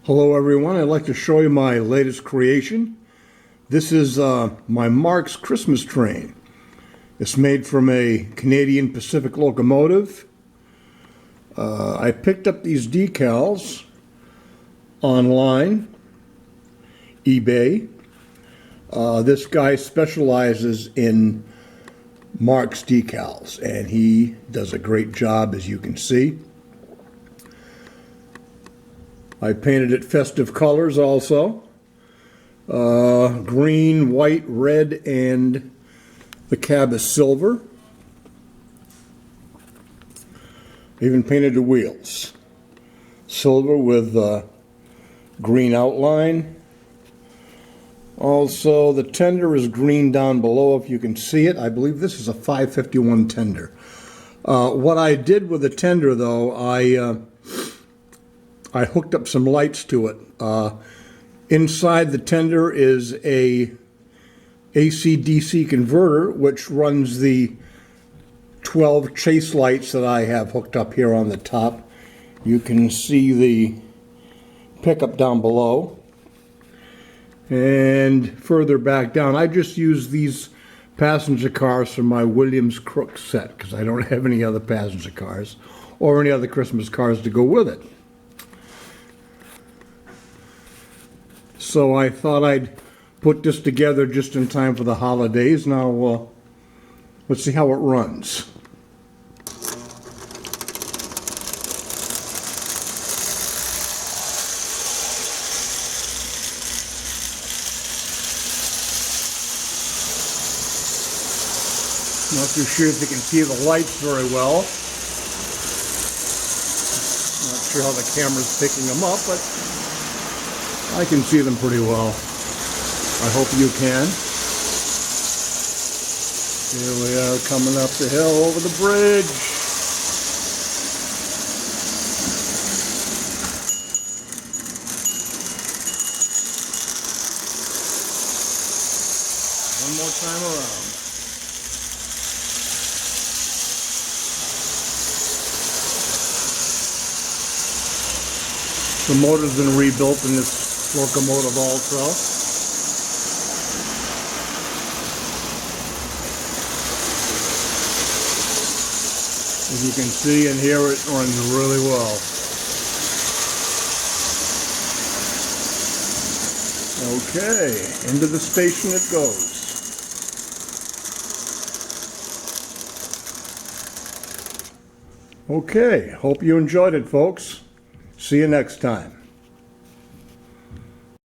Hello everyone, I'd like to show you my latest creation. This is my Marx Christmas train. It's made from a Canadian Pacific locomotive. I picked up these decals online, eBay. This guy specializes in Marx decals and he does a great job, as you can see. I painted it festive colors also. Green, white, red, and the cab is silver. Even painted the wheels. Silver with green outline. Also, the tender is green down below if you can see it. I believe this is a 551 tender. What I did with the tender though, I hooked up some lights to it. Inside the tender is a AC/DC converter which runs the 12 chase lights that I have hooked up here on the top. You can see the pickup down below. And further back down, I just use these passenger cars from my Williams Crook set because I don't have any other passenger cars or any other Christmas cars to go with it. So I thought I'd put this together just in time for the holidays. Now, let's see how it runs. Not too sure if you can see the lights very well. Not sure how the camera's picking them up, but I can see them pretty well. I hope you can. Here we are coming up the hill over the bridge. One more time around. The motor's been rebuilt in this locomotive also. As you can see and hear, it runs really well. Okay, into the station it goes. Okay, hope you enjoyed it, folks. See you next time.